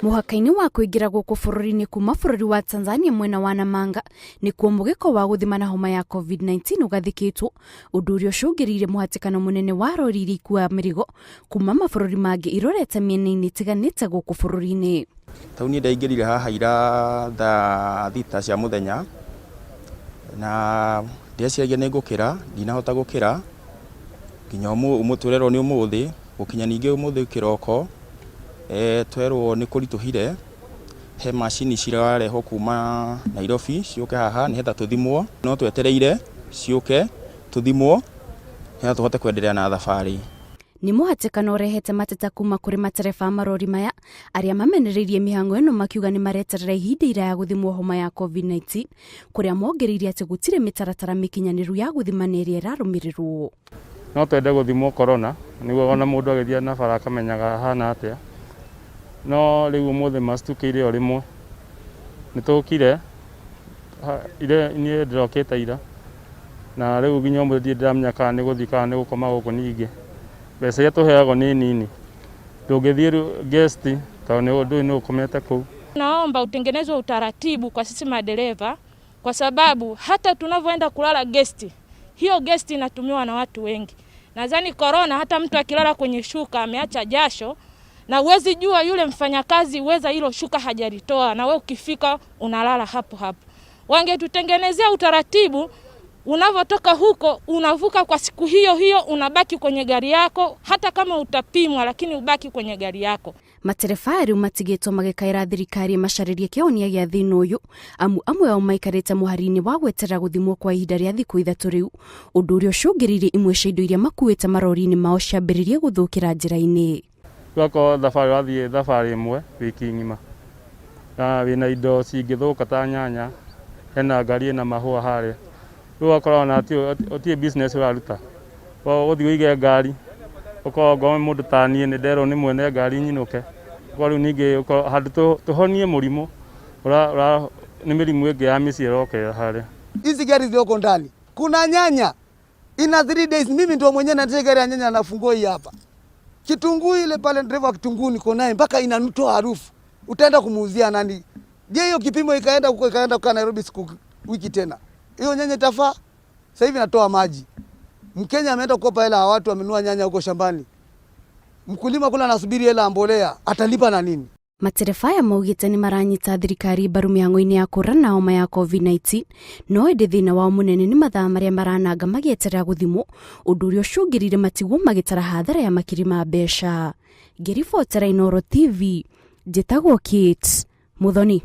Muhaka-ini wa kuingira guku bururi-ini kuma bururi wa Tanzania mwena wa Namanga ni kuo mugiko wa guthimana homa ya COVID-19 ugathikitwo, undu uria ucungiriire muhatikano munene wa rori irikua mirigo kuma mabururi mangi irorete miena-ini tiganite guku bururi-ini. Tauni ndaingirire haha ira thaa 6 cia muthenya na ndeciagia ni ngukira ndinahota gukira nginya umuturero ni umuthi gukinya ningi umuthi kiroko twerwo ni kurituhire he machini cirareho kuma Nairobi ciuke haha ni hetha tuthimwo no twetereire ciuke tuthimwo hetha tuhote kwendelea na thabari. Ni muhatikano urehete mateta kuma kuri matereba marori maya aria mamenereirie mihango ino makiuga ni mareterera ihinda iraya guthimwo homa ya COVID-19 kuria mongereirie ati gutire mitaratara mikinyaniru ya guthimana iria irarumirirwo. No twende guthimwo corona niguo ona mundu agithia na bara akamenyaga hana atia. No riu umuthi mastukiire o rimwe nitukire ire ni ndrokete ira na riu ginya umuthi ndiramenya kana ni guthika ni gukoma guku ningi mbeca iria tuheagwo ni nini ndungithie guest ta ni undu ni ukomete kuu. Naomba utengenezwe utaratibu kwa sisi madereva kwa sababu hata tunavyoenda kulala guest, hiyo guest inatumiwa na watu wengi. Nadhani corona hata mtu akilala kwenye shuka ameacha jasho na uwezi jua yule mfanyakazi uweza hilo shuka hajalitoa na wewe ukifika unalala hapo hapo. Wangetutengenezea utaratibu unavotoka huko unavuka kwa siku hiyo hiyo unabaki kwenye gari yako hata kama utapimwa lakini ubaki kwenye gari yako. Materefari umatigetwo magikaira thirikari macaririe kionia gia thina uyu amwe ao maikarite muharini wa gweterera guthimwo kwa ihinda ria thiku ithatu riu undu uria ucungiriire imwe cia indo iria makuite marori-ini mao ciambiririe guthukira njira-ini. Wako thabari wathie thabari imwe wiki ngima na wina indo cingithuka ta nyanya hena ngari ina mahua haria riu akorwo na ati business uraruta uthii uige ngari uko ngome mundu ta nie ni ndero ni mwene ngari nyinuke kwa riu ningi handu tuhonie murimu ni mirimu ingi ya misi irokera haria. Hizi gari zilioko ndani kuna nyanya ina 3 days. Mimi ndio mwenyewe na gari ya nyanya nafungua hii hapa. Kitunguu ile pale driver wa kitunguu niko naye mpaka inatoa harufu. Utaenda kumuuzia nani? Je, hiyo kipimo ikaenda huko ikaenda kwa Nairobi siku wiki tena. Hiyo nyanya itafaa? Sasa hivi natoa maji. Mkenya ameenda kukopa hela watu wamenunua nyanya huko shambani. Mkulima kula anasubiri hela mbolea, atalipa na nini? Matereba ya maugite ni maranyita thirikari mbaru mihango-ini ya kurana homa ya COVID-19 no indi thina wao munene ni mathaa maria marananga magieterera guthimwo undu uria ucungiriire matigwo magitara hathara ya makiri ma mbeca. Ngiribotera Inooro TV, njitagwo Kate Muthoni.